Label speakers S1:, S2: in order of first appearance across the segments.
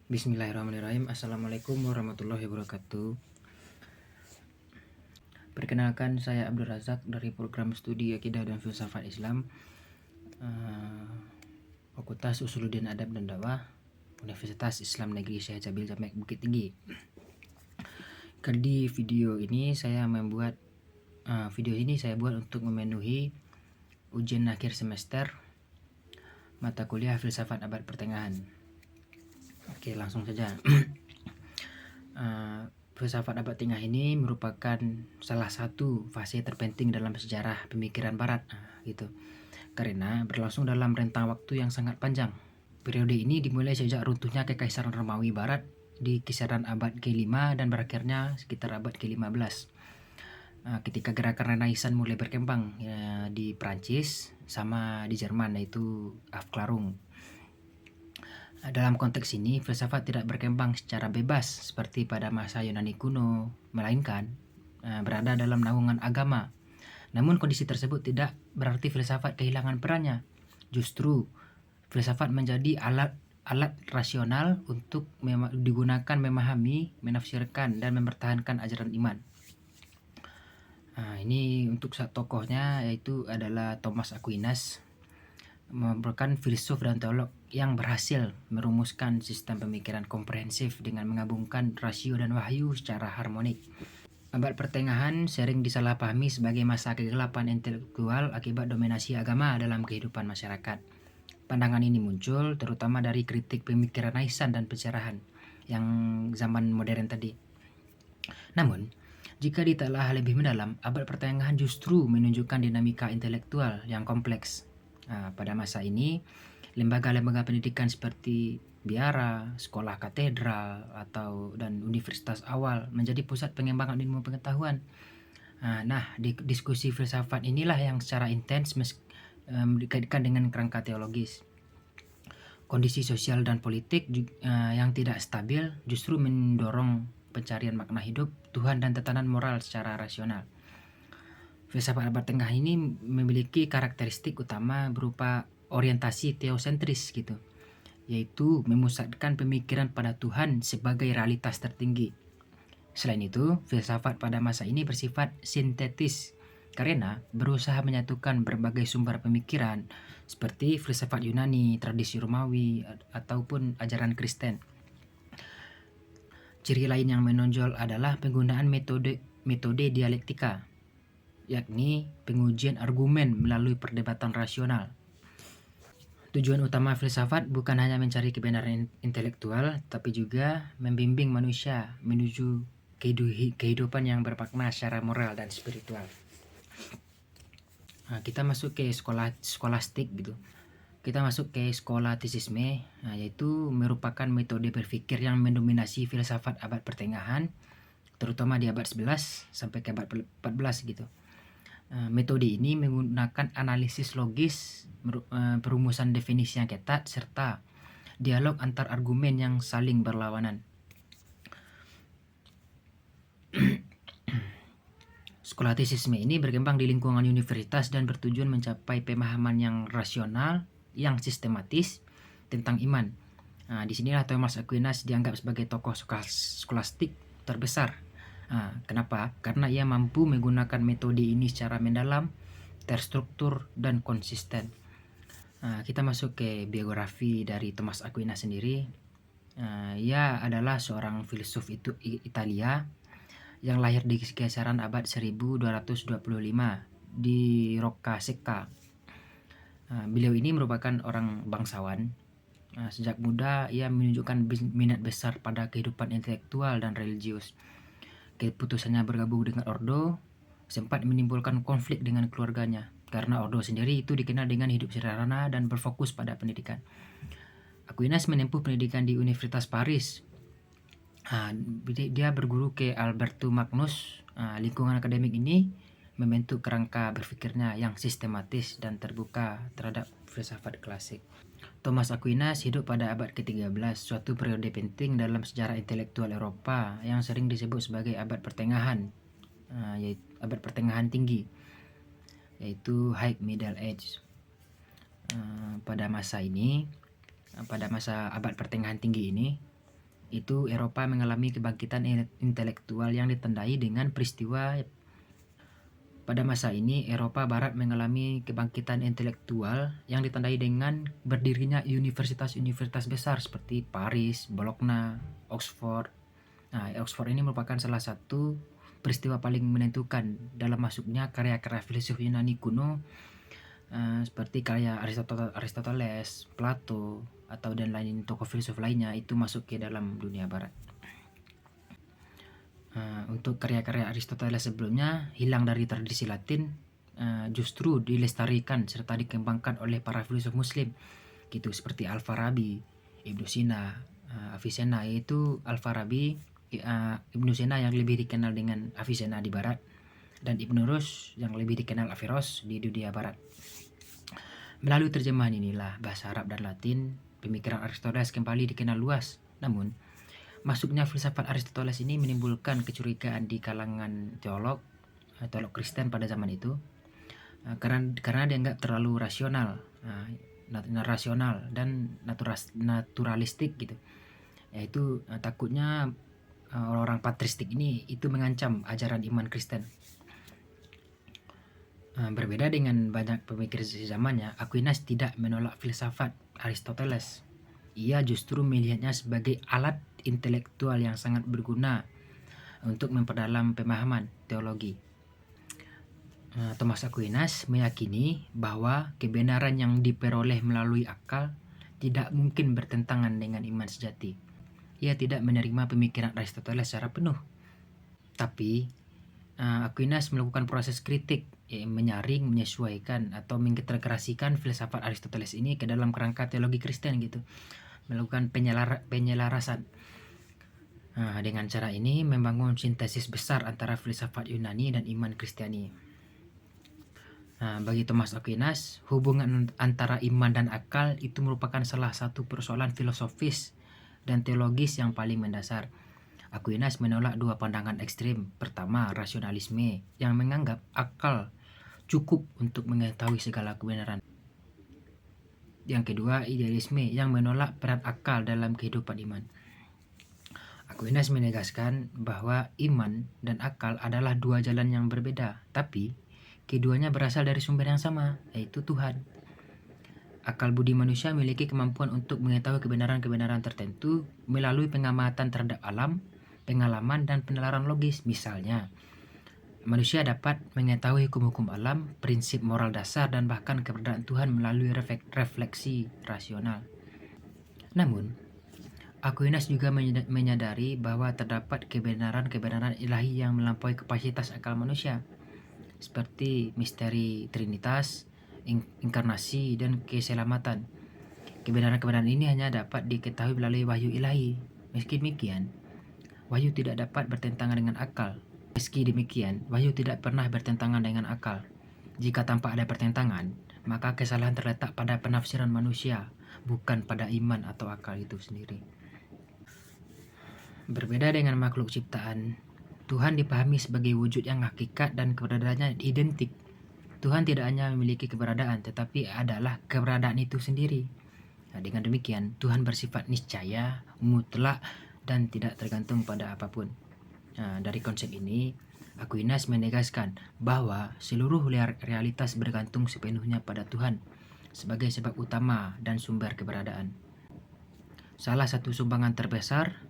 S1: Bismillahirrahmanirrahim. Assalamualaikum warahmatullahi wabarakatuh. Perkenalkan, saya Abdul Razak dari program studi Akidah dan Filsafat Islam, Fakultas Usuluddin Adab dan Dakwah, Universitas Islam Negeri Syekh Jabil Jamek Bukit Tinggi. Di video ini saya buat untuk memenuhi ujian akhir semester mata kuliah Filsafat Abad Pertengahan. Oke, langsung saja. Filsafat abad tengah ini merupakan salah satu fase terpenting dalam sejarah pemikiran Barat, gitu. Karena berlangsung dalam rentang waktu yang sangat panjang. Periode ini dimulai sejak runtuhnya Kekaisaran Romawi Barat di kisaran abad ke-5 dan berakhirnya sekitar abad ke-15. Ketika gerakan Renaissance mulai berkembang di Prancis sama di Jerman, yaitu Aufklärung. Dalam konteks ini, filsafat tidak berkembang secara bebas seperti pada masa Yunani kuno, melainkan berada dalam naungan agama. Namun kondisi tersebut tidak berarti filsafat kehilangan perannya. Justru, filsafat menjadi alat rasional untuk digunakan memahami, menafsirkan, dan mempertahankan ajaran iman. Ini untuk tokohnya, yaitu adalah Thomas Aquinas, merupakan filsuf dan teolog yang berhasil merumuskan sistem pemikiran komprehensif dengan menggabungkan rasio dan wahyu secara harmonik. Abad pertengahan sering disalahpahami sebagai masa kegelapan intelektual akibat dominasi agama dalam kehidupan masyarakat. Pandangan ini muncul terutama dari kritik pemikiran Renaissance dan pencerahan yang zaman modern tadi. Namun, jika ditelaah lebih mendalam, abad pertengahan justru menunjukkan dinamika intelektual yang kompleks. Pada masa ini, lembaga-lembaga pendidikan seperti biara, sekolah katedral, dan universitas awal menjadi pusat pengembangan ilmu pengetahuan. Di diskusi filsafat inilah yang secara intens dikaitkan dengan kerangka teologis. Kondisi sosial dan politik yang tidak stabil justru mendorong pencarian makna hidup, Tuhan, dan tatanan moral secara rasional. Filsafat abad tengah ini memiliki karakteristik utama berupa orientasi teosentris, gitu, yaitu memusatkan pemikiran pada Tuhan sebagai realitas tertinggi. Selain itu, filsafat pada masa ini bersifat sintetis karena berusaha menyatukan berbagai sumber pemikiran seperti filsafat Yunani, tradisi Romawi, ataupun ajaran Kristen. Ciri lain yang menonjol adalah penggunaan metode dialektika, yakni pengujian argumen melalui perdebatan rasional. Tujuan utama filsafat bukan hanya mencari kebenaran intelektual, tapi juga membimbing manusia menuju kehidupan yang bermakna secara moral dan spiritual. Kita masuk ke skolastik, gitu. Kita masuk ke skolatisisme, yaitu merupakan metode berpikir yang mendominasi filsafat abad pertengahan, terutama di abad 11 sampai ke abad 14, gitu. Metode ini menggunakan analisis logis, perumusan definisi yang ketat, serta dialog antar argumen yang saling berlawanan. Skolatisisme ini berkembang di lingkungan universitas dan bertujuan mencapai pemahaman yang rasional, yang sistematis tentang iman. Di sinilah Thomas Aquinas dianggap sebagai tokoh skolastik terbesar. Kenapa? Karena ia mampu menggunakan metode ini secara mendalam, terstruktur, dan konsisten. Kita masuk ke biografi dari Thomas Aquinas sendiri. Ia adalah seorang filsuf Italia yang lahir di kisaran abad 1225 di Roccasecca. Beliau ini merupakan orang bangsawan. Sejak muda ia menunjukkan minat besar pada kehidupan intelektual dan religius. Keputusannya bergabung dengan Ordo sempat menimbulkan konflik dengan keluarganya, karena Ordo sendiri itu dikenal dengan hidup sederhana dan berfokus pada pendidikan. Aquinas menempuh pendidikan di Universitas Paris. Dia berguru ke Albertus Magnus. Lingkungan akademik ini membentuk kerangka berpikirnya yang sistematis dan terbuka terhadap filsafat klasik. Thomas Aquinas hidup pada abad ke-13, suatu periode penting dalam sejarah intelektual Eropa yang sering disebut sebagai abad pertengahan, yaitu abad pertengahan tinggi, yaitu High Middle Age. Pada masa abad pertengahan tinggi ini, Itu Eropa mengalami kebangkitan intelektual yang ditandai dengan peristiwa. Pada masa ini, Eropa Barat mengalami kebangkitan intelektual yang ditandai dengan berdirinya universitas-universitas besar seperti Paris, Bologna, Oxford. Nah, Oxford ini merupakan salah satu peristiwa paling menentukan dalam masuknya karya-karya filsuf Yunani kuno, seperti karya Aristoteles, Plato, atau dan lain tokoh filsuf lainnya itu masuk ke dalam dunia Barat. Untuk karya-karya Aristoteles sebelumnya hilang dari tradisi Latin, justru dilestarikan serta dikembangkan oleh para filsuf Muslim, gitu seperti Al-Farabi, Ibnu Sina, Avicenna, yaitu Al-Farabi, Ibnu Sina yang lebih dikenal dengan Avicenna di Barat, dan Ibnu Rushd yang lebih dikenal Averroes di dunia Barat. Melalui terjemahan inilah bahasa Arab dan Latin, pemikiran Aristoteles kembali dikenal luas. Namun, masuknya filsafat Aristoteles ini menimbulkan kecurigaan di kalangan teolog Kristen pada zaman itu, karena dianggap terlalu rasional dan naturalistik gitu. Yaitu takutnya orang-orang patristik ini itu mengancam ajaran iman Kristen. Berbeda dengan banyak pemikir zamannya, Aquinas tidak menolak filsafat Aristoteles. Ia justru melihatnya sebagai alat intelektual yang sangat berguna untuk memperdalam pemahaman teologi. Thomas Aquinas meyakini bahwa kebenaran yang diperoleh melalui akal tidak mungkin bertentangan dengan iman sejati. Ia tidak menerima pemikiran Aristoteles secara penuh. Tapi Aquinas melakukan proses kritik, menyaring, menyesuaikan atau mengintegrasikan filsafat Aristoteles ini ke dalam kerangka teologi Kristen gitu, melakukan penyelarasan. Dengan cara ini membangun sintesis besar antara filsafat Yunani dan iman Kristiani. Bagi Thomas Aquinas, hubungan antara iman dan akal itu merupakan salah satu persoalan filosofis dan teologis yang paling mendasar. Aquinas menolak dua pandangan ekstrim. Pertama, rasionalisme yang menganggap akal cukup untuk mengetahui segala kebenaran. Yang kedua, idealisme yang menolak peran akal dalam kehidupan iman. Aquinas menegaskan bahwa iman dan akal adalah dua jalan yang berbeda, tapi keduanya berasal dari sumber yang sama, yaitu Tuhan. Akal budi manusia memiliki kemampuan untuk mengetahui kebenaran-kebenaran tertentu melalui pengamatan terhadap alam, pengalaman, dan penalaran logis. Misalnya, manusia dapat mengetahui hukum-hukum alam, prinsip moral dasar, dan bahkan keberadaan Tuhan melalui refleksi rasional. Namun, Aquinas juga menyadari bahwa terdapat kebenaran-kebenaran ilahi yang melampaui kapasitas akal manusia, seperti misteri Trinitas, inkarnasi, dan keselamatan. Kebenaran-kebenaran ini hanya dapat diketahui melalui wahyu ilahi. Meski demikian, wahyu tidak dapat bertentangan dengan akal. Meski demikian, wahyu tidak pernah bertentangan dengan akal. Jika tampak ada pertentangan, maka kesalahan terletak pada penafsiran manusia, bukan pada iman atau akal itu sendiri. Berbeda dengan makhluk ciptaan, Tuhan dipahami sebagai wujud yang hakikat dan keberadaannya identik. Tuhan tidak hanya memiliki keberadaan, tetapi adalah keberadaan itu sendiri. Dengan demikian, Tuhan bersifat niscaya, mutlak, dan tidak tergantung pada apapun. Dari konsep ini, Aquinas menegaskan bahwa seluruh realitas bergantung sepenuhnya pada Tuhan sebagai sebab utama dan sumber keberadaan. Salah satu sumbangan terbesar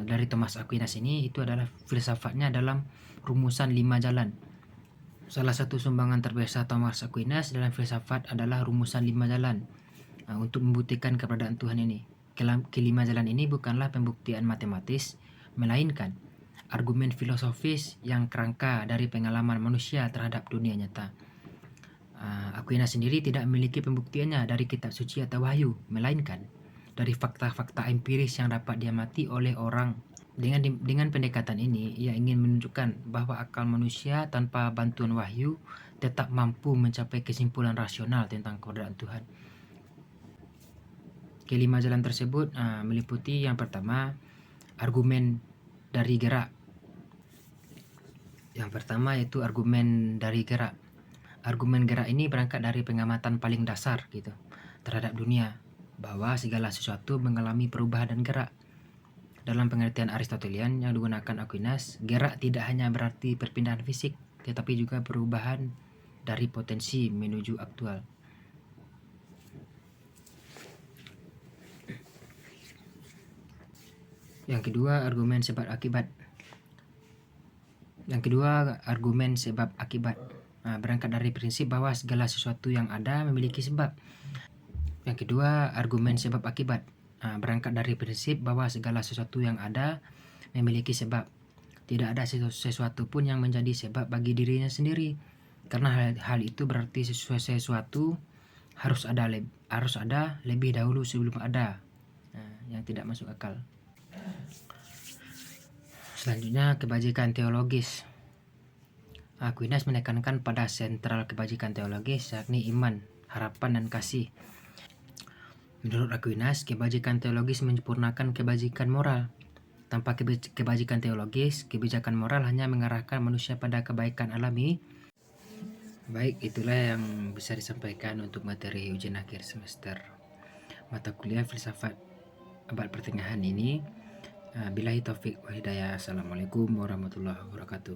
S1: dari Thomas Aquinas ini itu adalah filsafatnya dalam rumusan 5 jalan. Salah satu sumbangan terbesar Thomas Aquinas dalam filsafat adalah rumusan 5 jalan untuk membuktikan keberadaan Tuhan ini. Kelima jalan ini bukanlah pembuktian matematis, melainkan argumen filosofis yang kerangka dari pengalaman manusia terhadap dunia nyata. Aquinas sendiri tidak memiliki pembuktiannya dari kitab suci atau wahyu, melainkan dari fakta-fakta empiris yang dapat diamati oleh orang. Dengan pendekatan ini, ia ingin menunjukkan bahwa akal manusia tanpa bantuan wahyu tetap mampu mencapai kesimpulan rasional tentang keberadaan Tuhan. Kelima jalan tersebut meliputi yang pertama, argumen dari gerak. Yang pertama yaitu argumen dari gerak. Argumen gerak ini berangkat dari pengamatan paling dasar gitu terhadap dunia, bahwa segala sesuatu mengalami perubahan dan gerak. Dalam pengertian Aristotelian yang digunakan Aquinas, gerak tidak hanya berarti perpindahan fisik, tetapi juga perubahan dari potensi menuju aktual. Yang kedua, argumen sebab akibat. Berangkat dari prinsip bahwa segala sesuatu yang ada memiliki sebab. Yang kedua, argumen sebab akibat. Berangkat dari prinsip bahwa segala sesuatu yang ada memiliki sebab. Tidak ada sesuatu pun yang menjadi sebab bagi dirinya sendiri. Karena hal itu berarti sesuatu harus ada lebih dahulu sebelum ada. Yang tidak masuk akal. Selanjutnya, kebajikan teologis. Aquinas menekankan pada sentral kebajikan teologis, yakni iman, harapan, dan kasih. Menurut Aquinas, kebajikan teologis menyempurnakan kebajikan moral. Tanpa kebajikan teologis, kebijakan moral hanya mengarahkan manusia pada kebaikan alami. Baik, itulah yang bisa disampaikan untuk materi ujian akhir semester mata kuliah filsafat abad pertengahan ini. Billahi taufik wa hidayah. Assalamualaikum warahmatullahi wabarakatuh.